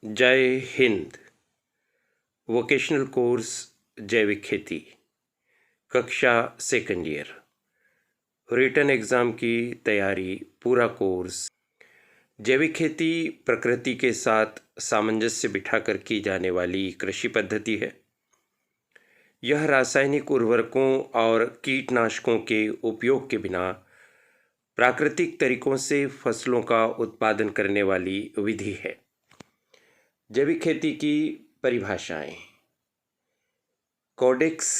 जय Hind. Vocational course जैविक खेती, कक्षा सेकंड ईयर, रिटन एग्ज़ाम की तैयारी, पूरा कोर्स। जैविक खेती प्रकृति के साथ सामंजस्य बिठाकर की जाने वाली कृषि पद्धति है। यह रासायनिक उर्वरकों और कीटनाशकों के उपयोग के बिना प्राकृतिक तरीकों से फसलों का उत्पादन करने वाली विधि है। जैविक खेती की परिभाषाएं। कोडेक्स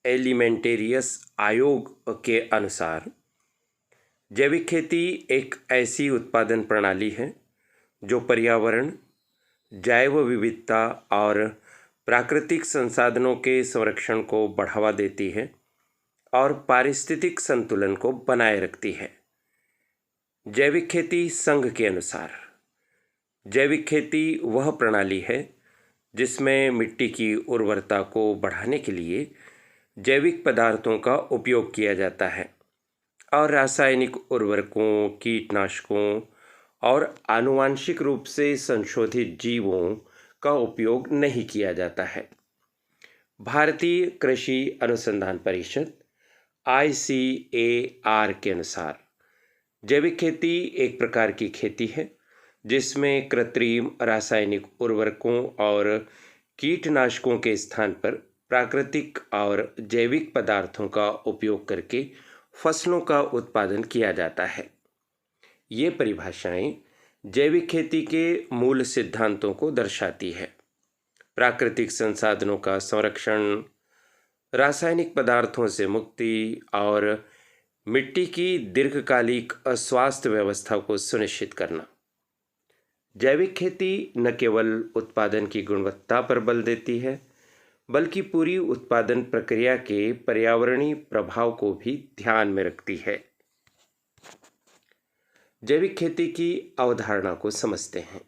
एलिमेंटेरियस आयोग के अनुसार जैविक खेती एक ऐसी उत्पादन प्रणाली है जो पर्यावरण, जैव विविधता और प्राकृतिक संसाधनों के संरक्षण को बढ़ावा देती है और पारिस्थितिक संतुलन को बनाए रखती है। जैविक खेती संघ के अनुसार जैविक खेती वह प्रणाली है जिसमें मिट्टी की उर्वरता को बढ़ाने के लिए जैविक पदार्थों का उपयोग किया जाता है और रासायनिक उर्वरकों, कीटनाशकों और आनुवांशिक रूप से संशोधित जीवों का उपयोग नहीं किया जाता है। भारतीय कृषि अनुसंधान परिषद ICAR के अनुसार जैविक खेती एक प्रकार की खेती है जिसमें कृत्रिम रासायनिक उर्वरकों और कीटनाशकों के स्थान पर प्राकृतिक और जैविक पदार्थों का उपयोग करके फसलों का उत्पादन किया जाता है। ये परिभाषाएं जैविक खेती के मूल सिद्धांतों को दर्शाती है। प्राकृतिक संसाधनों का संरक्षण, रासायनिक पदार्थों से मुक्ति और मिट्टी की दीर्घकालिक स्वास्थ्य व्यवस्था को सुनिश्चित करना। जैविक खेती न केवल उत्पादन की गुणवत्ता पर बल देती है बल्कि पूरी उत्पादन प्रक्रिया के पर्यावरणीय प्रभाव को भी ध्यान में रखती है। जैविक खेती की अवधारणा को समझते हैं।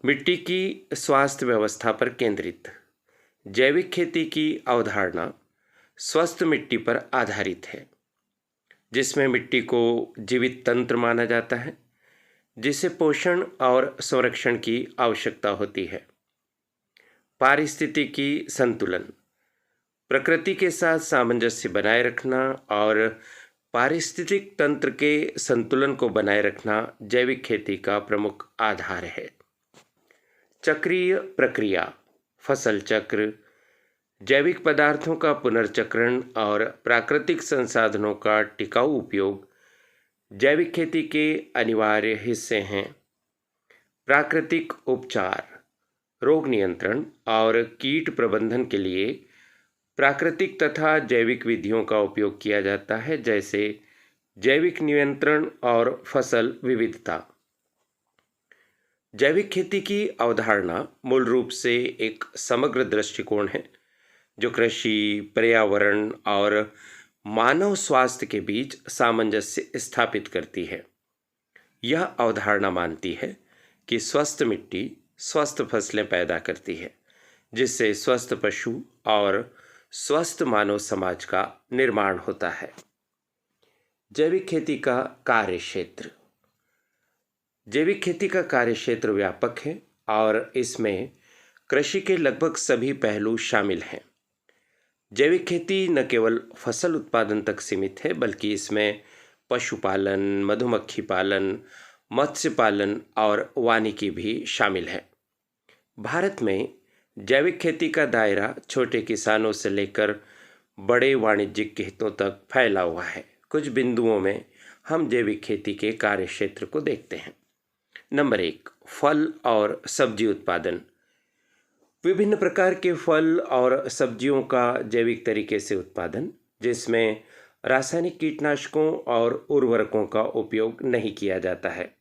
मिट्टी की स्वास्थ्य व्यवस्था पर केंद्रित जैविक खेती की अवधारणा स्वस्थ मिट्टी पर आधारित है, जिसमें मिट्टी को जीवित तंत्र माना जाता है जिसे पोषण और संरक्षण की आवश्यकता होती है। पारिस्थितिकी संतुलन, प्रकृति के साथ सामंजस्य बनाए रखना और पारिस्थितिक तंत्र के संतुलन को बनाए रखना जैविक खेती का प्रमुख आधार है। चक्रीय प्रक्रिया, फसल चक्र, जैविक पदार्थों का पुनर्चक्रण और प्राकृतिक संसाधनों का टिकाऊ उपयोग जैविक खेती के अनिवार्य हिस्से हैं। प्राकृतिक उपचार, रोग नियंत्रण और कीट प्रबंधन के लिए प्राकृतिक तथा जैविक विधियों का उपयोग किया जाता है, जैसे जैविक नियंत्रण और फसल विविधता। जैविक खेती की अवधारणा मूल रूप से एक समग्र दृष्टिकोण है जो कृषि, पर्यावरण और मानव स्वास्थ्य के बीच सामंजस्य स्थापित करती है। यह अवधारणा मानती है कि स्वस्थ मिट्टी स्वस्थ फसलें पैदा करती है, जिससे स्वस्थ पशु और स्वस्थ मानव समाज का निर्माण होता है। जैविक खेती का कार्यक्षेत्र। जैविक खेती का कार्यक्षेत्र व्यापक है और इसमें कृषि के लगभग सभी पहलू शामिल हैं। जैविक खेती न केवल फसल उत्पादन तक सीमित है बल्कि इसमें पशुपालन, मधुमक्खी पालन, मत्स्य पालन और वानिकी भी शामिल है। भारत में जैविक खेती का दायरा छोटे किसानों से लेकर बड़े वाणिज्यिक हितों तक फैला हुआ है। कुछ बिंदुओं में हम जैविक खेती के कार्यक्षेत्र को देखते हैं। नंबर 1, फल और सब्जी उत्पादन। विभिन्न प्रकार के फल और सब्जियों का जैविक तरीके से उत्पादन, जिसमें रासायनिक कीटनाशकों और उर्वरकों का उपयोग नहीं किया जाता है।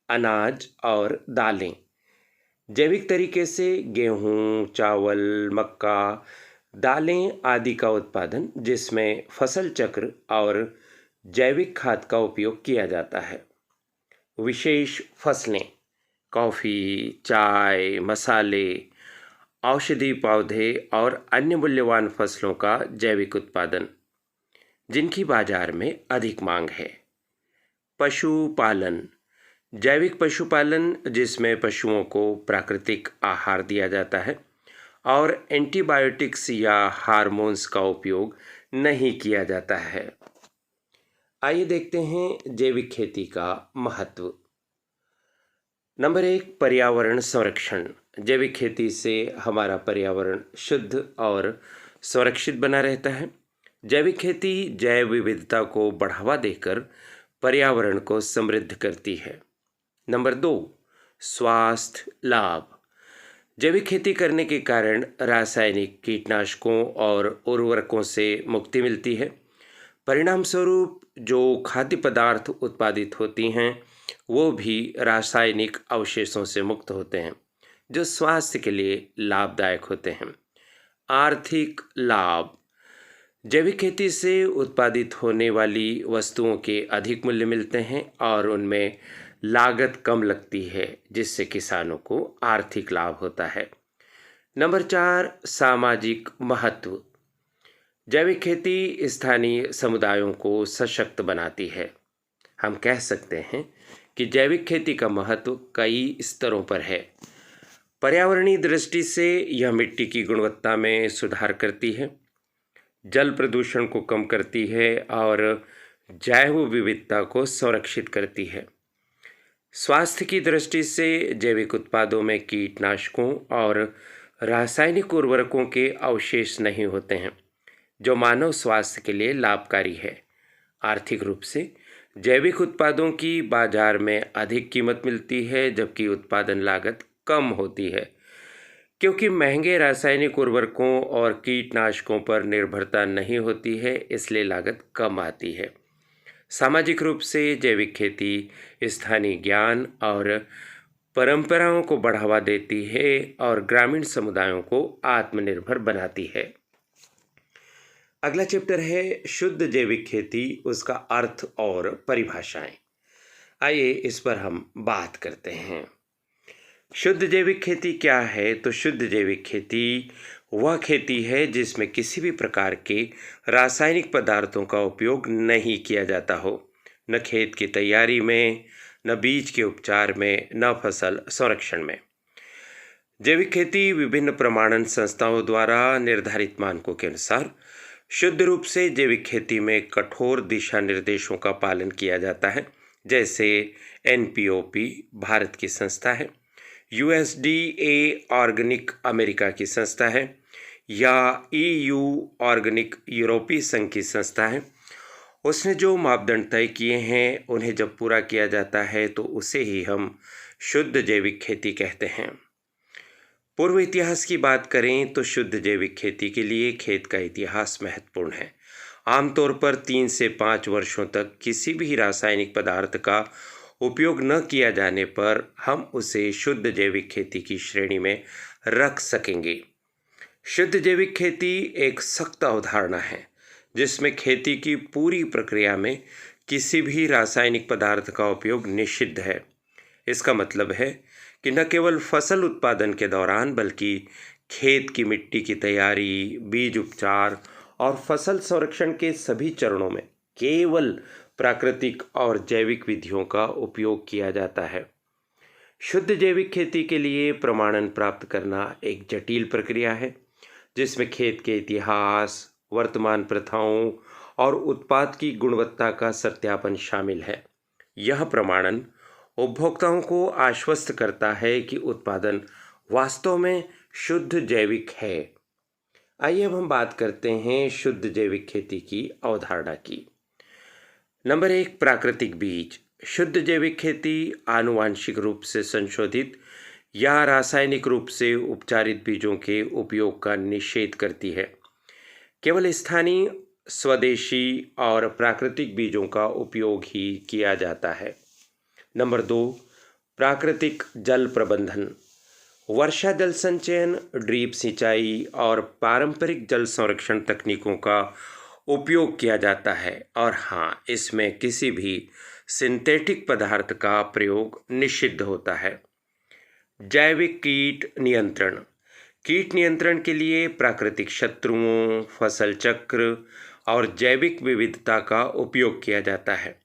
अनाज और दालें। जैविक तरीके से गेहूं, चावल, मक्का, दालें आदि का उत्पादन, जिसमें फसल चक्र और जैविक खाद का उपयोग किया जाता है। विशेष फसलें, कॉफ़ी, चाय, मसाले, औषधि पौधे और अन्य मूल्यवान फसलों का जैविक उत्पादन, जिनकी बाजार में अधिक मांग है। पशुपालन, जैविक पशुपालन, जिसमें पशुओं को प्राकृतिक आहार दिया जाता है और एंटीबायोटिक्स या हार्मोन्स का उपयोग नहीं किया जाता है। आइए देखते हैं जैविक खेती का महत्व। नंबर 1, पर्यावरण संरक्षण। जैविक खेती से हमारा पर्यावरण शुद्ध और सुरक्षित बना रहता है। जैविक खेती जैव विविधता को बढ़ावा देकर पर्यावरण को समृद्ध करती है। नंबर 2, स्वास्थ्य लाभ। जैविक खेती करने के कारण रासायनिक कीटनाशकों और उर्वरकों से मुक्ति मिलती है। परिणाम स्वरूप जो खाद्य पदार्थ उत्पादित होती हैं वो भी रासायनिक अवशेषों से मुक्त होते हैं, जो स्वास्थ्य के लिए लाभदायक होते हैं। आर्थिक लाभ। जैविक खेती से उत्पादित होने वाली वस्तुओं के अधिक मूल्य मिलते हैं और उनमें लागत कम लगती है, जिससे किसानों को आर्थिक लाभ होता है। नंबर 4, सामाजिक महत्व। जैविक खेती स्थानीय समुदायों को सशक्त बनाती है। हम कह सकते हैं कि जैविक खेती का महत्व कई स्तरों पर है। पर्यावरणीय दृष्टि से यह मिट्टी की गुणवत्ता में सुधार करती है, जल प्रदूषण को कम करती है और जैव विविधता को संरक्षित करती है। स्वास्थ्य की दृष्टि से जैविक उत्पादों में कीटनाशकों और रासायनिक उर्वरकों के अवशेष नहीं होते हैं, जो मानव स्वास्थ्य के लिए लाभकारी है। आर्थिक रूप से जैविक उत्पादों की बाजार में अधिक कीमत मिलती है, जबकि उत्पादन लागत कम होती है, क्योंकि महंगे रासायनिक उर्वरकों और कीटनाशकों पर निर्भरता नहीं होती है, इसलिए लागत कम आती है। सामाजिक रूप से जैविक खेती स्थानीय ज्ञान और परंपराओं को बढ़ावा देती है और ग्रामीण समुदायों को आत्मनिर्भर बनाती है। अगला चैप्टर है शुद्ध जैविक खेती, उसका अर्थ और परिभाषाएं। आइए इस पर हम बात करते हैं। शुद्ध जैविक खेती क्या है? तो शुद्ध जैविक खेती वह खेती है जिसमें किसी भी प्रकार के रासायनिक पदार्थों का उपयोग नहीं किया जाता हो, न खेत की तैयारी में, न बीज के उपचार में, न फसल संरक्षण में। जैविक खेती विभिन्न प्रमाणन संस्थाओं द्वारा निर्धारित मानकों के अनुसार शुद्ध रूप से जैविक खेती में कठोर दिशा निर्देशों का पालन किया जाता है, जैसे NPOP भारत की संस्था है, USDA ऑर्गेनिक अमेरिका की संस्था है, या EU ऑर्गेनिक यूरोपीय संघ की संस्था है। उसने जो मापदंड तय किए हैं उन्हें जब पूरा किया जाता है तो उसे ही हम शुद्ध जैविक खेती कहते हैं। पूर्व इतिहास की बात करें तो शुद्ध जैविक खेती के लिए खेत का इतिहास महत्वपूर्ण है। आमतौर पर 3 से 5 वर्षों तक किसी भी रासायनिक पदार्थ का उपयोग न किया जाने पर हम उसे शुद्ध जैविक खेती की श्रेणी में रख सकेंगे। शुद्ध जैविक खेती एक सख्त अवधारणा है जिसमें खेती की पूरी प्रक्रिया में किसी भी रासायनिक पदार्थ का उपयोग निषिद्ध है। इसका मतलब है कि न केवल फसल उत्पादन के दौरान बल्कि खेत की मिट्टी की तैयारी, बीज उपचार और फसल संरक्षण के सभी चरणों में केवल प्राकृतिक और जैविक विधियों का उपयोग किया जाता है। शुद्ध जैविक खेती के लिए प्रमाणन प्राप्त करना एक जटिल प्रक्रिया है, जिसमें खेत के इतिहास, वर्तमान प्रथाओं और उत्पाद की गुणवत्ता का सत्यापन शामिल है। यह प्रमाणन उपभोक्ताओं को आश्वस्त करता है कि उत्पादन वास्तव में शुद्ध जैविक है। आइए अब हम बात करते हैं शुद्ध जैविक खेती की अवधारणा की। नंबर 1, प्राकृतिक बीज। शुद्ध जैविक खेती आनुवांशिक रूप से संशोधित या रासायनिक रूप से उपचारित बीजों के उपयोग का निषेध करती है। केवल स्थानीय, स्वदेशी और प्राकृतिक बीजों का उपयोग ही किया जाता है। नंबर 2, प्राकृतिक जल प्रबंधन। वर्षा जल संचयन, ड्रिप सिंचाई और पारंपरिक जल संरक्षण तकनीकों का उपयोग किया जाता है और हाँ, इसमें किसी भी सिंथेटिक पदार्थ का प्रयोग निषिद्ध होता है। जैविक कीट नियंत्रण। कीट नियंत्रण के लिए प्राकृतिक शत्रुओं, फसल चक्र और जैविक विविधता का उपयोग किया जाता है।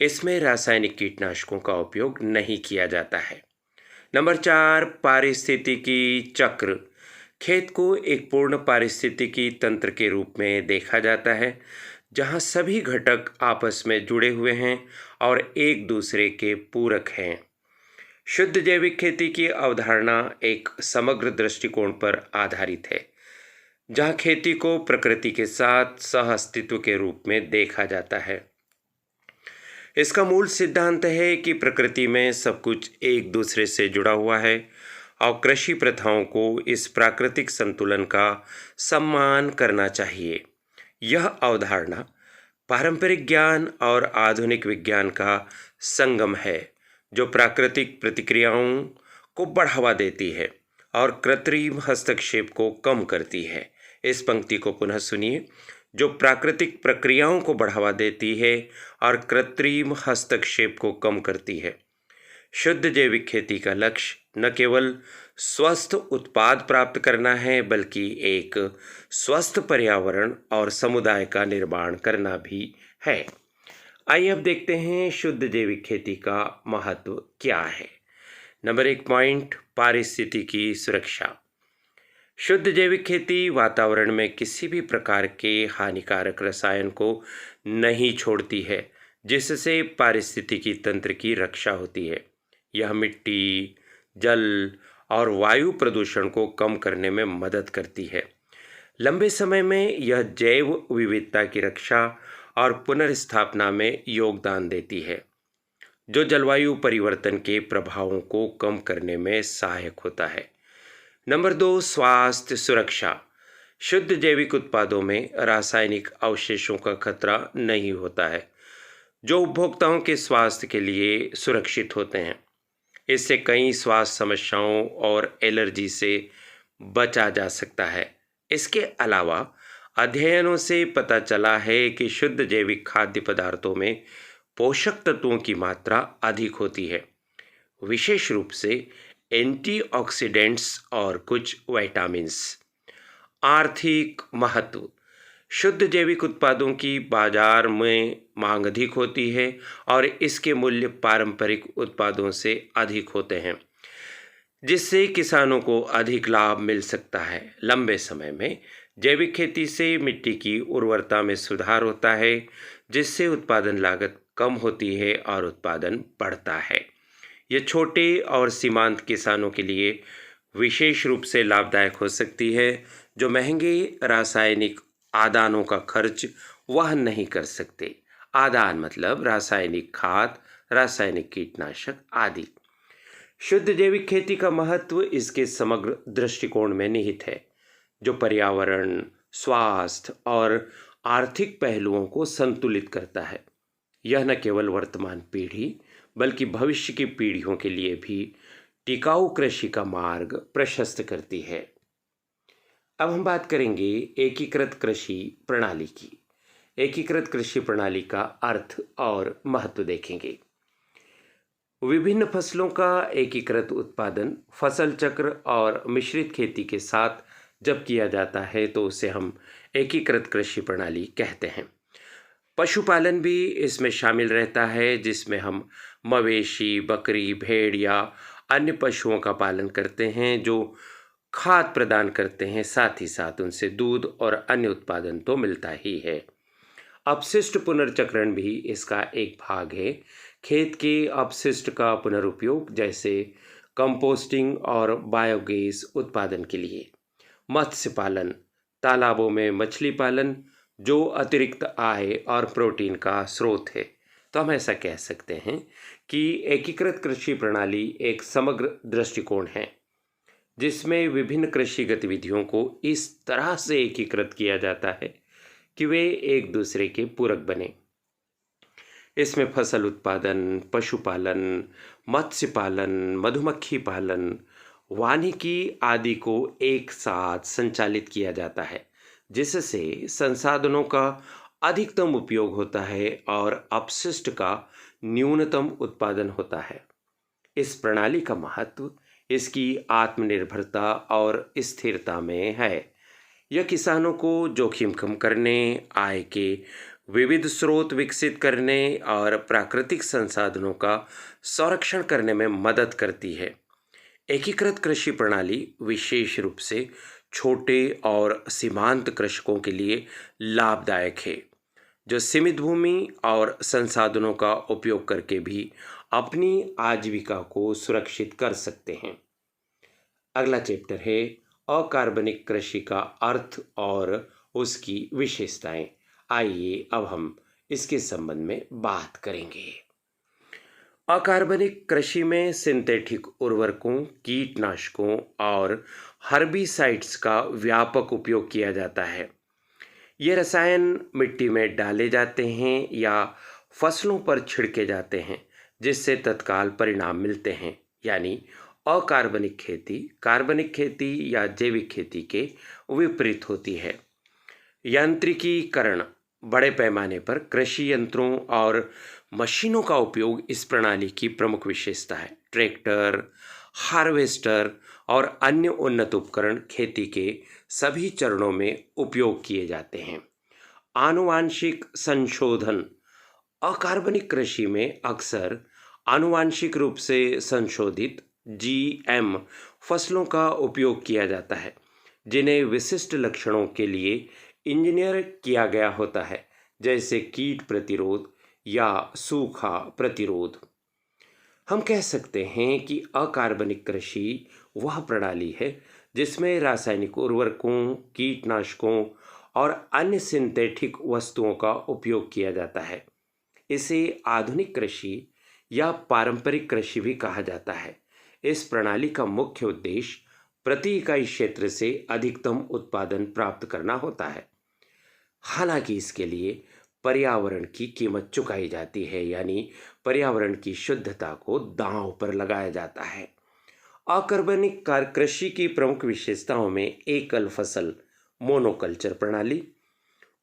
इसमें रासायनिक कीटनाशकों का उपयोग नहीं किया जाता है। नंबर 4, पारिस्थितिकी चक्र। खेत को एक पूर्ण पारिस्थितिकी तंत्र के रूप में देखा जाता है, जहां सभी घटक आपस में जुड़े हुए हैं और एक दूसरे के पूरक हैं। शुद्ध जैविक खेती की अवधारणा एक समग्र दृष्टिकोण पर आधारित है, जहां खेती को प्रकृति के साथ सह-अस्तित्व के रूप में देखा जाता है। इसका मूल सिद्धांत है कि प्रकृति में सब कुछ एक दूसरे से जुड़ा हुआ है और कृषि प्रथाओं को इस प्राकृतिक संतुलन का सम्मान करना चाहिए। यह अवधारणा पारंपरिक ज्ञान और आधुनिक विज्ञान का संगम है, जो प्राकृतिक प्रतिक्रियाओं को बढ़ावा देती है और कृत्रिम हस्तक्षेप को कम करती है। इस पंक्ति को पुनः सुनिए। जो प्राकृतिक प्रक्रियाओं को बढ़ावा देती है और कृत्रिम हस्तक्षेप को कम करती है। शुद्ध जैविक खेती का लक्ष्य न केवल स्वस्थ उत्पाद प्राप्त करना है, बल्कि एक स्वस्थ पर्यावरण और समुदाय का निर्माण करना भी है। आइए अब देखते हैं शुद्ध जैविक खेती का महत्व क्या है। नंबर 1 पॉइंट, पारिस्थितिकी सुरक्षा। शुद्ध जैविक खेती वातावरण में किसी भी प्रकार के हानिकारक रसायन को नहीं छोड़ती है, जिससे पारिस्थितिकी तंत्र की रक्षा होती है। यह मिट्टी, जल और वायु प्रदूषण को कम करने में मदद करती है। लंबे समय में यह जैव विविधता की रक्षा और पुनर्स्थापना में योगदान देती है, जो जलवायु परिवर्तन के प्रभावों को कम करने में सहायक होता है। नंबर 2, स्वास्थ्य सुरक्षा। शुद्ध जैविक उत्पादों में रासायनिक अवशेषों का खतरा नहीं होता है, जो उपभोक्ताओं के स्वास्थ्य के लिए सुरक्षित होते हैं। इससे कई स्वास्थ्य समस्याओं और एलर्जी से बचा जा सकता है। इसके अलावा अध्ययनों से पता चला है कि शुद्ध जैविक खाद्य पदार्थों में पोषक तत्वों की मात्रा अधिक होती है, विशेष रूप से एंटीऑक्सीडेंट्स और कुछ विटामिन्स। आर्थिक महत्व। शुद्ध जैविक उत्पादों की बाजार में मांग अधिक होती है और इसके मूल्य पारंपरिक उत्पादों से अधिक होते हैं, जिससे किसानों को अधिक लाभ मिल सकता है। लंबे समय में जैविक खेती से मिट्टी की उर्वरता में सुधार होता है, जिससे उत्पादन लागत कम होती है और उत्पादन बढ़ता है। यह छोटे और सीमांत किसानों के लिए विशेष रूप से लाभदायक हो सकती है, जो महंगे रासायनिक आदानों का खर्च वहन नहीं कर सकते। आदान मतलब रासायनिक खाद, रासायनिक कीटनाशक आदि। शुद्ध जैविक खेती का महत्व इसके समग्र दृष्टिकोण में निहित है, जो पर्यावरण, स्वास्थ्य और आर्थिक पहलुओं को संतुलित करता है। यह न केवल वर्तमान पीढ़ी बल्कि भविष्य की पीढ़ियों के लिए भी टिकाऊ कृषि का मार्ग प्रशस्त करती है। अब हम बात करेंगे एकीकृत कृषि प्रणाली की। एकीकृत कृषि प्रणाली का अर्थ और महत्व देखेंगे। विभिन्न फसलों का एकीकृत उत्पादन फसल चक्र और मिश्रित खेती के साथ जब किया जाता है तो उसे हम एकीकृत कृषि प्रणाली कहते हैं। पशुपालन भी इसमें शामिल रहता है, जिसमें हम मवेशी, बकरी, भेड़ या अन्य पशुओं का पालन करते हैं जो खाद प्रदान करते हैं। साथ ही साथ उनसे दूध और अन्य उत्पादन तो मिलता ही है। अपशिष्ट पुनर्चक्रण भी इसका एक भाग है। खेत के अपशिष्ट का पुनरुपयोग, जैसे कंपोस्टिंग और बायोगैस उत्पादन के लिए। मत्स्य पालन, तालाबों में मछली पालन, जो अतिरिक्त आय और प्रोटीन का स्रोत है। तो हम ऐसा कह सकते हैं कि एकीकृत कृषि प्रणाली एक समग्र दृष्टिकोण है, जिसमें विभिन्न कृषि गतिविधियों को इस तरह से एकीकृत किया जाता है कि वे एक दूसरे के पूरक बने। इसमें फसल उत्पादन, पशुपालन, मत्स्य पालन, मधुमक्खी पालन, वानिकी आदि को एक साथ संचालित किया जाता है, जिससे संसाधनों का अधिकतम उपयोग होता है और अपशिष्ट का न्यूनतम उत्पादन होता है। इस प्रणाली का महत्व इसकी आत्मनिर्भरता और स्थिरता में है। यह किसानों को जोखिम कम करने, आय के विविध स्रोत विकसित करने और प्राकृतिक संसाधनों का संरक्षण करने में मदद करती है। एकीकृत कृषि प्रणाली विशेष रूप से छोटे और सीमांत कृषकों के लिए लाभदायक है, जो सीमित भूमि और संसाधनों का उपयोग करके भी अपनी आजीविका को सुरक्षित कर सकते हैं। अगला चैप्टर है अकार्बनिक कृषि का अर्थ और उसकी विशेषताएं। आइए अब हम इसके संबंध में बात करेंगे। अकार्बनिक कृषि में सिंथेटिक उर्वरकों, कीटनाशकों और हर्बिसाइड्स का व्यापक उपयोग किया जाता है। ये रसायन मिट्टी में डाले जाते हैं या फसलों पर छिड़के जाते हैं, जिससे तत्काल परिणाम मिलते हैं। यानी अकार्बनिक खेती कार्बनिक खेती या जैविक खेती के विपरीत होती है। यांत्रिकीकरण बड़े पैमाने पर कृषि यंत्रों और मशीनों का उपयोग इस प्रणाली की प्रमुख विशेषता है। ट्रैक्टर, हार्वेस्टर और अन्य उन्नत उपकरण खेती के सभी चरणों में उपयोग किए जाते हैं। आनुवांशिक संशोधन अकार्बनिक कृषि में अक्सर आनुवांशिक रूप से संशोधित जीएम फसलों का उपयोग किया जाता है, जिन्हें विशिष्ट लक्षणों के लिए इंजीनियर किया गया होता है, जैसे कीट प्रतिरोध या सूखा प्रतिरोध। हम कह सकते हैं कि अकार्बनिक कृषि वह प्रणाली है जिसमें रासायनिक उर्वरकों, कीटनाशकों और अन्य सिंथेटिक वस्तुओं का उपयोग किया जाता है। इसे आधुनिक कृषि या पारंपरिक कृषि भी कहा जाता है। इस प्रणाली का मुख्य उद्देश्य प्रति इकाई क्षेत्र से अधिकतम उत्पादन प्राप्त करना होता है। हालांकि इसके लिए पर्यावरण की कीमत चुकाई जाती है, यानी पर्यावरण की शुद्धता को दांव पर लगाया जाता है। अकार्बनिक कृषि की प्रमुख विशेषताओं में एकल फसल मोनोकल्चर प्रणाली,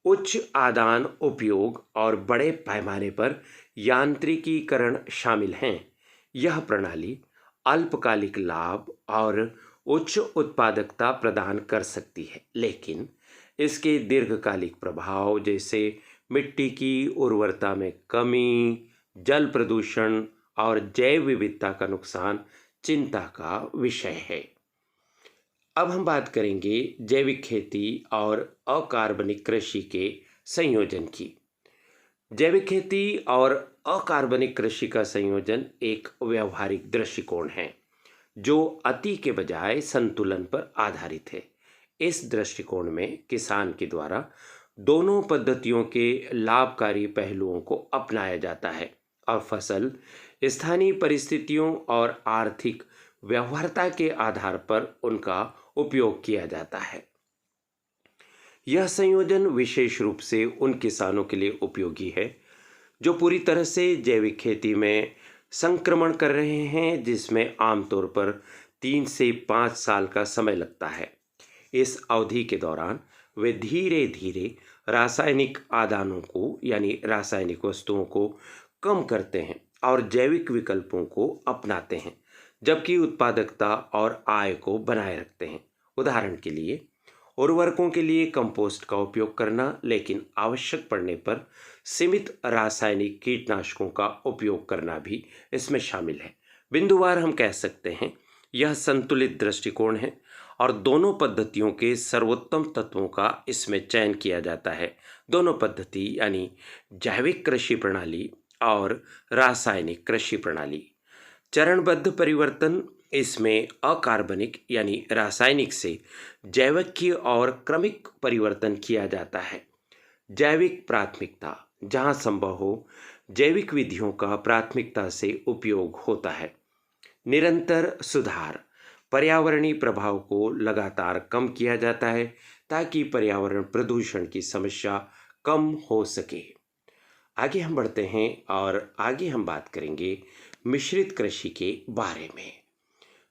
उच्च आदान उपयोग और बड़े पैमाने पर यांत्रिकीकरण शामिल हैं। यह प्रणाली अल्पकालिक लाभ और उच्च उत्पादकता प्रदान कर सकती है, लेकिन इसके दीर्घकालिक प्रभाव जैसे मिट्टी की उर्वरता में कमी, जल प्रदूषण और जैव विविधता का नुकसान चिंता का विषय है। अब हम बात करेंगे जैविक खेती और अकार्बनिक कृषि के संयोजन की। जैविक खेती और अकार्बनिक कृषि का संयोजन एक व्यवहारिक दृष्टिकोण है जो अति के बजाय संतुलन पर आधारित है। इस दृष्टिकोण में किसान के द्वारा दोनों पद्धतियों के लाभकारी पहलुओं को अपनाया जाता है और फसल स्थानीय परिस्थितियों और आर्थिक व्यवहार्यता के आधार पर उनका उपयोग किया जाता है। यह संयोजन विशेष रूप से उन किसानों के लिए उपयोगी है जो पूरी तरह से जैविक खेती में संक्रमण कर रहे हैं, जिसमें आमतौर पर 3 से 5 साल का समय लगता है। इस अवधि के दौरान वे धीरे धीरे रासायनिक आदानों को यानी रासायनिक वस्तुओं को कम करते हैं और जैविक विकल्पों को अपनाते हैं, जबकि उत्पादकता और आय को बनाए रखते हैं। उदाहरण के लिए उर्वरकों के लिए कंपोस्ट का उपयोग करना, लेकिन आवश्यक पड़ने पर सीमित रासायनिक कीटनाशकों का उपयोग करना भी इसमें शामिल है। बिंदुवार हम कह सकते हैं यह संतुलित दृष्टिकोण है और दोनों पद्धतियों के सर्वोत्तम तत्वों का इसमें चयन किया जाता है। दोनों पद्धति यानी जैविक कृषि प्रणाली और रासायनिक कृषि प्रणाली। चरणबद्ध परिवर्तन इसमें अकार्बनिक यानी रासायनिक से जैविक की ओर क्रमिक परिवर्तन किया जाता है। जैविक प्राथमिकता, जहाँ संभव हो जैविक विधियों का प्राथमिकता से उपयोग होता है। निरंतर सुधार, पर्यावरणीय प्रभाव को लगातार कम किया जाता है ताकि पर्यावरण प्रदूषण की समस्या कम हो सके। आगे हम बढ़ते हैं और आगे हम बात करेंगे मिश्रित कृषि के बारे में।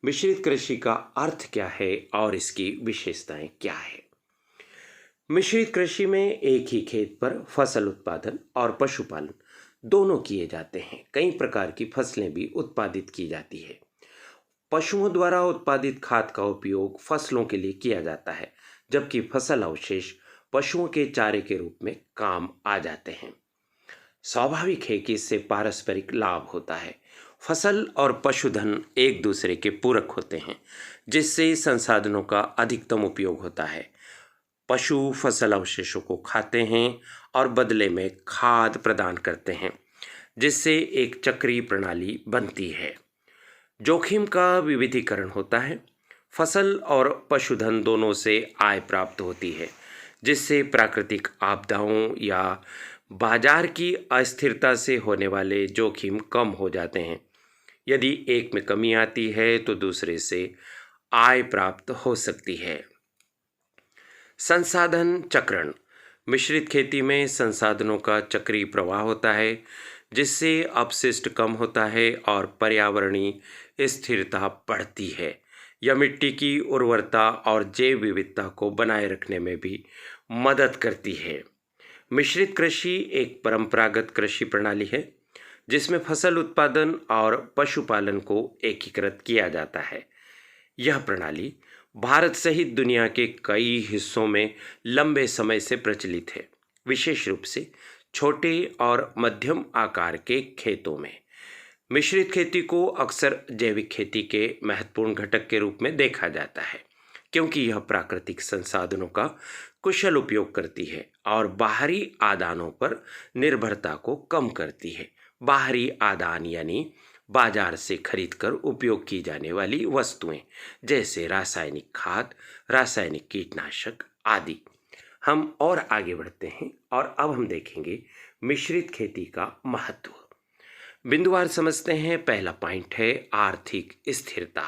मिश्रित कृषि का अर्थ क्या है और इसकी विशेषताएं क्या है? मिश्रित कृषि में एक ही खेत पर फसल उत्पादन और पशुपालन दोनों किए जाते हैं। कई प्रकार की फसलें भी उत्पादित की जाती है। पशुओं द्वारा उत्पादित खाद का उपयोग फसलों के लिए किया जाता है, जबकि फसल अवशेष पशुओं के चारे के रूप में काम आ जाते हैं। स्वाभाविक है कि इससे पारस्परिक लाभ होता है। फसल और पशुधन एक दूसरे के पूरक होते हैं, जिससे संसाधनों का अधिकतम उपयोग होता है। पशु फसल अवशेषों को खाते हैं और बदले में खाद प्रदान करते हैं, जिससे एक चक्रीय प्रणाली बनती है। जोखिम का विविधीकरण होता है। फसल और पशुधन दोनों से आय प्राप्त होती है, जिससे प्राकृतिक आपदाओं या बाजार की अस्थिरता से होने वाले जोखिम कम हो जाते हैं। यदि एक में कमी आती है तो दूसरे से आय प्राप्त हो सकती है। संसाधन चक्रण। मिश्रित खेती में संसाधनों का चक्रीय प्रवाह होता है, जिससे अपशिष्ट कम होता है और पर्यावरणीय स्थिरता बढ़ती है। यह मिट्टी की उर्वरता और जैव विविधता को बनाए रखने में भी मदद करती है। मिश्रित कृषि एक परंपरागत कृषि प्रणाली है, जिसमें फसल उत्पादन और पशुपालन को एकीकृत किया जाता है। यह प्रणाली भारत सहित दुनिया के कई हिस्सों में लंबे समय से प्रचलित है, विशेष रूप से छोटे और मध्यम आकार के खेतों में। मिश्रित खेती को अक्सर जैविक खेती के महत्वपूर्ण घटक के रूप में देखा जाता है, क्योंकि यह प्राकृतिक संसाधनों का कुशल उपयोग करती है और बाहरी आदानों पर निर्भरता को कम करती है। बाहरी आदान यानी बाजार से खरीदकर उपयोग की जाने वाली वस्तुएं, जैसे रासायनिक खाद, रासायनिक कीटनाशक आदि। हम और आगे बढ़ते हैं और अब हम देखेंगे मिश्रित खेती का महत्व। बिंदुवार समझते हैं। पहला पॉइंट है आर्थिक स्थिरता।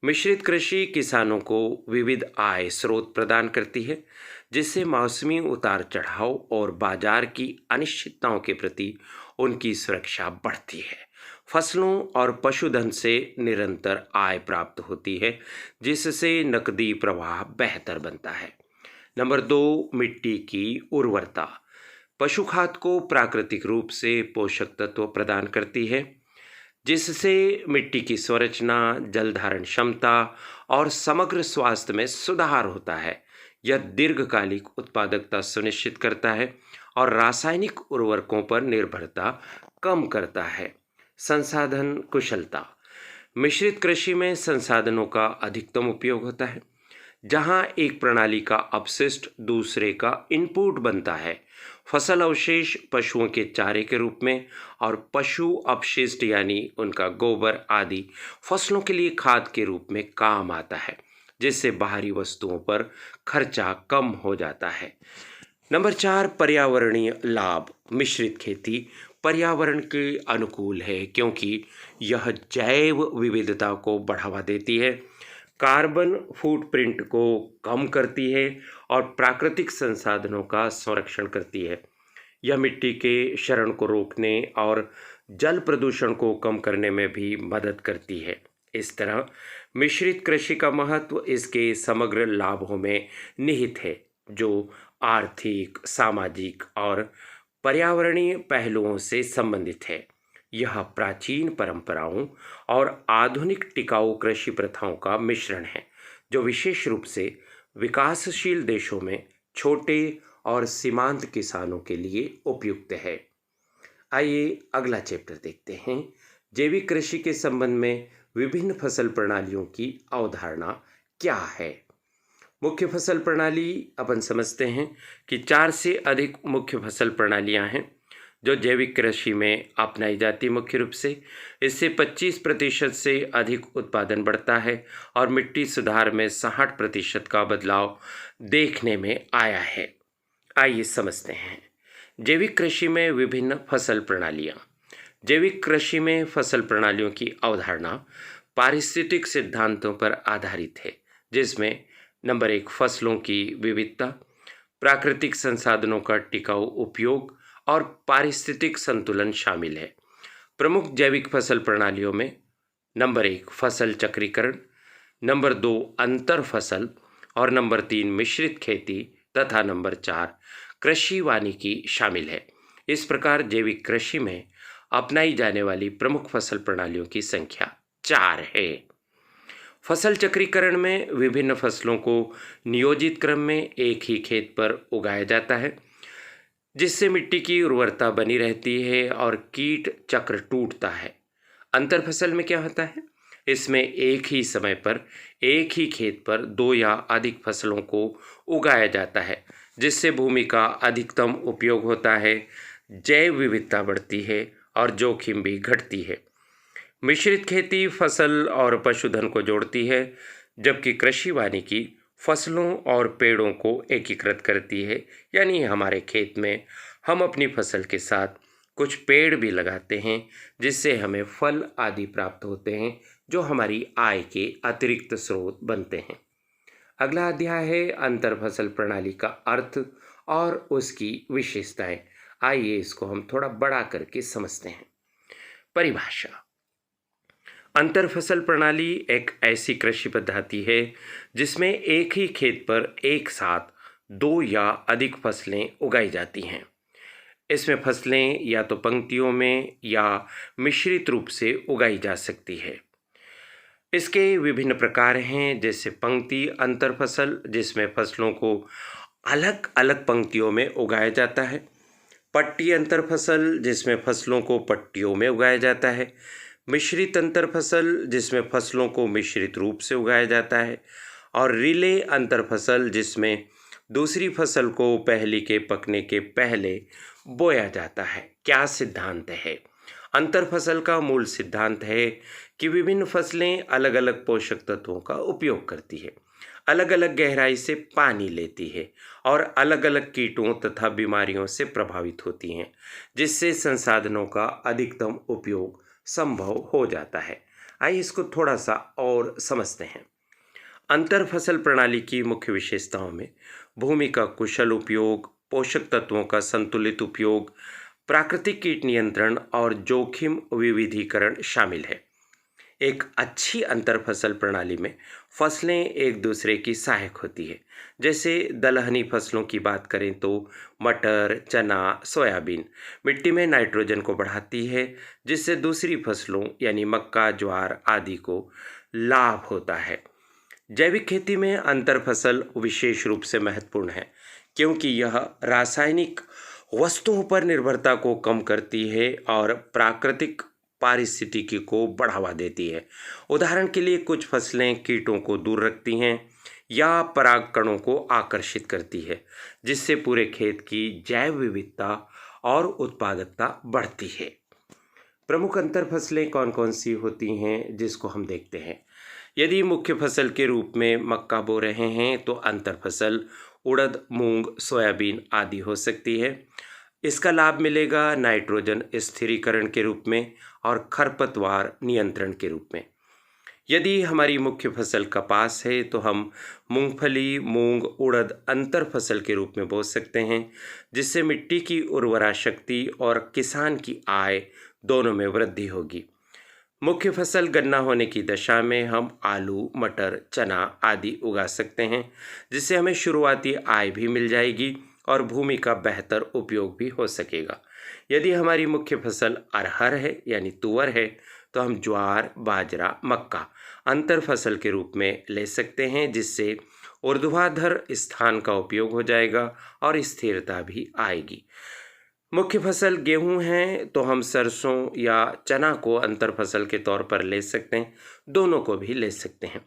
मिश्रित कृषि किसानों को विविध आय स्रोत प्रदान करती है, जिससे मौसमी उतार चढ़ाव और बाजार की अनिश्चितताओं के प्रति उनकी सुरक्षा बढ़ती है। फसलों और पशुधन से निरंतर आय प्राप्त होती है, जिससे नकदी प्रवाह बेहतर बनता है। नंबर 2, मिट्टी की उर्वरता। पशु खाद को प्राकृतिक रूप से पोषक तत्व प्रदान करती है, जिससे मिट्टी की संरचना, जल धारण क्षमता और समग्र स्वास्थ्य में सुधार होता है। यह दीर्घकालिक उत्पादकता सुनिश्चित करता है और रासायनिक उर्वरकों पर निर्भरता कम करता है। संसाधन कुशलता। मिश्रित कृषि में संसाधनों का अधिकतम उपयोग होता है, जहां एक प्रणाली का अपशिष्ट दूसरे का इनपुट बनता है। फसल अवशेष पशुओं के चारे के रूप में और पशु अपशिष्ट यानी उनका गोबर आदि फसलों के लिए खाद के रूप में काम आता है, जिससे बाहरी वस्तुओं पर खर्चा कम हो जाता है। नंबर 4, पर्यावरणीय लाभ। मिश्रित खेती पर्यावरण के अनुकूल है, क्योंकि यह जैव विविधता को बढ़ावा देती है, कार्बन फुटप्रिंट को कम करती है और प्राकृतिक संसाधनों का संरक्षण करती है। यह मिट्टी के क्षरण को रोकने और जल प्रदूषण को कम करने में भी मदद करती है। इस तरह मिश्रित कृषि का महत्व इसके समग्र लाभों में निहित है, जो आर्थिक, सामाजिक और पर्यावरणीय पहलुओं से संबंधित है। यह प्राचीन परंपराओं और आधुनिक टिकाऊ कृषि प्रथाओं का मिश्रण है, जो विशेष रूप से विकासशील देशों में छोटे और सीमांत किसानों के लिए उपयुक्त है। आइए अगला चैप्टर देखते हैं। जैविक कृषि के संबंध में विभिन्न फसल प्रणालियों की अवधारणा क्या है। मुख्य फसल प्रणाली अपन समझते हैं कि 4 से अधिक मुख्य फसल प्रणालियां हैं, जो जैविक कृषि में अपनाई जाती। मुख्य रूप से इससे 25% से अधिक उत्पादन बढ़ता है और मिट्टी सुधार में 60% का बदलाव देखने में आया है। आइए समझते हैं जैविक कृषि में विभिन्न फसल प्रणालियाँ। जैविक कृषि में फसल प्रणालियों की अवधारणा पारिस्थितिक सिद्धांतों पर आधारित है, जिसमें नंबर 1, फसलों की विविधता, प्राकृतिक संसाधनों का टिकाऊ उपयोग और पारिस्थितिक संतुलन शामिल है। प्रमुख जैविक फसल प्रणालियों में नंबर 1, फसल चक्रीकरण, नंबर 2, अंतर फसल और नंबर 3, मिश्रित खेती तथा नंबर 4, कृषि वानिकी शामिल है। इस प्रकार जैविक कृषि में अपनाई जाने वाली प्रमुख फसल प्रणालियों की संख्या 4 है। फसल चक्रीकरण में विभिन्न फसलों को नियोजित क्रम में एक ही खेत पर उगाया जाता है, जिससे मिट्टी की उर्वरता बनी रहती है और कीट चक्र टूटता है। अंतर फसल में क्या होता है? इसमें एक ही समय पर एक ही खेत पर दो या अधिक फसलों को उगाया जाता है, जिससे भूमि का अधिकतम उपयोग होता है, जैव विविधता बढ़ती है और जोखिम भी घटती है। मिश्रित खेती फसल और पशुधन को जोड़ती है, जबकि कृषि वानिकी फसलों और पेड़ों को एकीकृत करती है। यानी हमारे खेत में हम अपनी फसल के साथ कुछ पेड़ भी लगाते हैं, जिससे हमें फल आदि प्राप्त होते हैं, जो हमारी आय के अतिरिक्त स्रोत बनते हैं। अगला अध्याय है अंतर फसल प्रणाली का अर्थ और उसकी विशेषताएं। आइए इसको हम थोड़ा बड़ा करके समझते हैं। परिभाषा: अंतर फसल प्रणाली एक ऐसी कृषि पद्धति है जिसमें एक ही खेत पर एक साथ दो या अधिक फसलें उगाई जाती हैं। इसमें फसलें या तो पंक्तियों में या मिश्रित रूप से उगाई जा सकती है। इसके विभिन्न प्रकार हैं, जैसे पंक्ति अंतर फसल, जिसमें फसलों को अलग अलग पंक्तियों में उगाया जाता है। पट्टी अंतर फसल, जिसमें फसलों को पट्टियों में उगाया जाता है। मिश्रित अंतर फसल, जिसमें फसलों को मिश्रित रूप से उगाया जाता है। और रिले अंतर फसल, जिसमें दूसरी फसल को पहली के पकने के पहले बोया जाता है। क्या सिद्धांत है? अंतर फसल का मूल सिद्धांत है कि विभिन्न फसलें अलग अलग पोषक तत्वों का उपयोग करती है, अलग अलग गहराई से पानी लेती है और अलग अलग कीटों तथा बीमारियों से प्रभावित होती हैं, जिससे संसाधनों का अधिकतम उपयोग संभव हो जाता है। आइए इसको थोड़ा सा और समझते हैं। अंतर फसल प्रणाली की मुख्य विशेषताओं में भूमि का कुशल उपयोग, पोषक तत्वों का संतुलित उपयोग, प्राकृतिक कीट नियंत्रण और जोखिम विविधीकरण शामिल है। एक अच्छी अंतर फसल प्रणाली में फसलें एक दूसरे की सहायक होती है। जैसे दलहनी फसलों की बात करें तो मटर, चना, सोयाबीन मिट्टी में नाइट्रोजन को बढ़ाती है, जिससे दूसरी फसलों यानी मक्का, ज्वार आदि को लाभ होता है। जैविक खेती में अंतर फसल विशेष रूप से महत्वपूर्ण है, क्योंकि यह रासायनिक वस्तुओं पर निर्भरता को कम करती है और प्राकृतिक पारिस्थितिकी को बढ़ावा देती है। उदाहरण के लिए कुछ फसलें कीटों को दूर रखती हैं या परागकणों को आकर्षित करती है, जिससे पूरे खेत की जैव विविधता और उत्पादकता बढ़ती है। प्रमुख अंतर फसलें कौन कौन सी होती हैं, जिसको हम देखते हैं। यदि मुख्य फसल के रूप में मक्का बो रहे हैं तो अंतर फसल उड़द, मूंग, सोयाबीन आदि हो सकती है। इसका लाभ मिलेगा नाइट्रोजन स्थिरीकरण के रूप में और खरपतवार नियंत्रण के रूप में। यदि हमारी मुख्य फसल कपास है तो हम मूंगफली, मूंग, उड़द अंतर फसल के रूप में बो सकते हैं, जिससे मिट्टी की उर्वरा शक्ति और किसान की आय दोनों में वृद्धि होगी। मुख्य फसल गन्ना होने की दशा में हम आलू, मटर, चना आदि उगा सकते हैं, जिससे हमें शुरुआती आय भी मिल जाएगी और भूमि का बेहतर उपयोग भी हो सकेगा। यदि हमारी मुख्य फसल अरहर है यानी तुअर है तो हम ज्वार, बाजरा, मक्का अंतर फसल के रूप में ले सकते हैं, जिससे ऊर्ध्वाधर स्थान का उपयोग हो जाएगा और स्थिरता भी आएगी। मुख्य फसल गेहूं है तो हम सरसों या चना को अंतर फसल के तौर पर ले सकते हैं, दोनों को भी ले सकते हैं।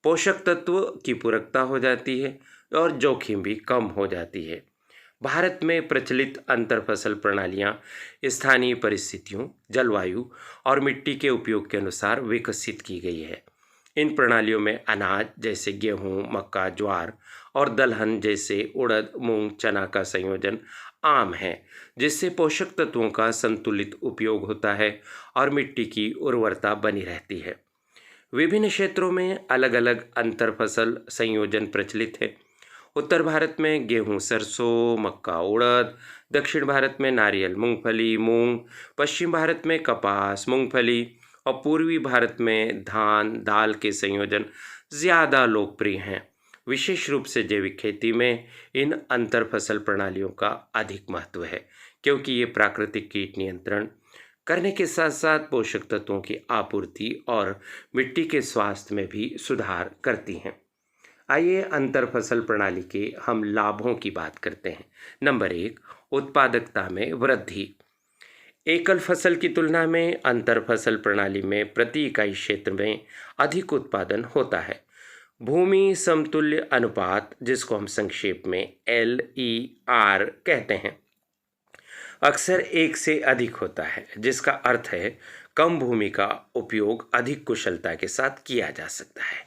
पोषक तत्व की पूरकता हो जाती है और जोखिम भी कम हो जाती है। भारत में प्रचलित अंतर फसल प्रणालियां स्थानीय परिस्थितियों, जलवायु और मिट्टी के उपयोग के अनुसार विकसित की गई है। इन प्रणालियों में अनाज जैसे गेहूं, मक्का, ज्वार और दलहन जैसे उड़द, मूंग, चना का संयोजन आम है, जिससे पोषक तत्वों का संतुलित उपयोग होता है और मिट्टी की उर्वरता बनी रहती है। विभिन्न क्षेत्रों में अलग अलग अंतर फसल संयोजन प्रचलित है। उत्तर भारत में गेहूं, सरसों, मक्का, उड़द, दक्षिण भारत में नारियल, मूंगफली, मूंग, पश्चिम भारत में कपास, मूंगफली और पूर्वी भारत में धान, दाल के संयोजन ज़्यादा लोकप्रिय हैं। विशेष रूप से जैविक खेती में इन अंतर फसल प्रणालियों का अधिक महत्व है, क्योंकि ये प्राकृतिक कीट नियंत्रण, करने के साथ साथ पोषक तत्वों की आपूर्ति और मिट्टी के स्वास्थ्य में भी सुधार करती हैं। आइए अंतर फसल प्रणाली के हम लाभों की बात करते हैं। नंबर 1, उत्पादकता में वृद्धि। एकल फसल की तुलना में अंतर फसल प्रणाली में प्रति इकाई क्षेत्र में अधिक उत्पादन होता है। भूमि समतुल्य अनुपात, जिसको हम संक्षेप में LER कहते हैं, अक्सर 1 से अधिक होता है, जिसका अर्थ है कम भूमि का उपयोग अधिक कुशलता के साथ किया जा सकता है।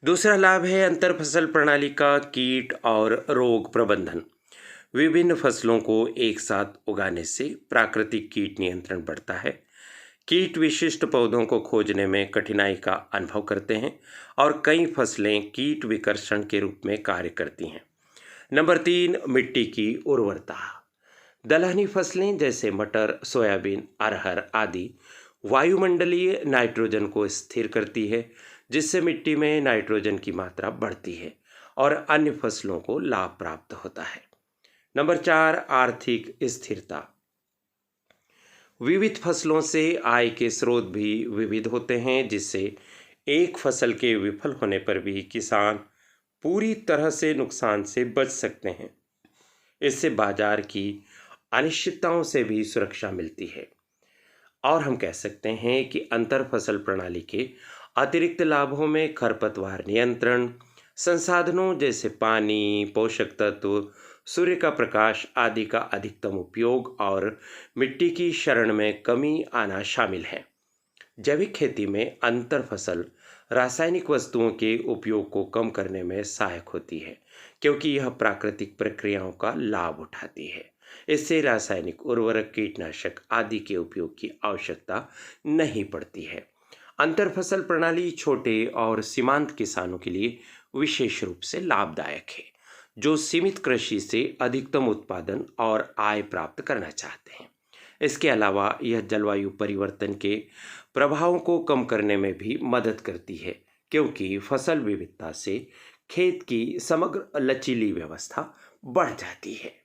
दूसरा लाभ है अंतर फसल प्रणाली का कीट और रोग प्रबंधन। विभिन्न फसलों को एक साथ उगाने से प्राकृतिक कीट नियंत्रण बढ़ता है। कीट विशिष्ट पौधों को खोजने में कठिनाई का अनुभव करते हैं और कई फसलें कीट विकर्षण के रूप में कार्य करती हैं। नंबर 3, मिट्टी की उर्वरता। दलहनी फसलें जैसे मटर, सोयाबीन, अरहर आदि वायुमंडलीय नाइट्रोजन को स्थिर करती है, जिससे मिट्टी में नाइट्रोजन की मात्रा बढ़ती है और अन्य फसलों को लाभ प्राप्त होता है। नंबर 4, आर्थिक स्थिरता। विविध फसलों से आय के स्रोत भी विविध होते हैं, जिससे एक फसल के विफल होने पर भी किसान पूरी तरह से नुकसान से बच सकते हैं। इससे बाजार की अनिश्चितताओं से भी सुरक्षा मिलती है। और हम कह सकते हैं कि अंतर फसल प्रणाली के अतिरिक्त लाभों में खरपतवार नियंत्रण, संसाधनों जैसे पानी, पोषक तत्व, सूर्य का प्रकाश आदि का अधिकतम उपयोग और मिट्टी की शरण में कमी आना शामिल है। जैविक खेती में अंतर फसल रासायनिक वस्तुओं के उपयोग को कम करने में सहायक होती है, क्योंकि यह प्राकृतिक प्रक्रियाओं का लाभ उठाती है। इससे रासायनिक उर्वरक, कीटनाशक आदि के उपयोग की आवश्यकता नहीं पड़ती है। अंतर फसल प्रणाली छोटे और सीमांत किसानों के लिए विशेष रूप से लाभदायक है, जो सीमित कृषि से अधिकतम उत्पादन और आय प्राप्त करना चाहते हैं। इसके अलावा यह जलवायु परिवर्तन के प्रभावों को कम करने में भी मदद करती है, क्योंकि फसल विविधता से खेत की समग्र लचीली व्यवस्था बढ़ जाती है।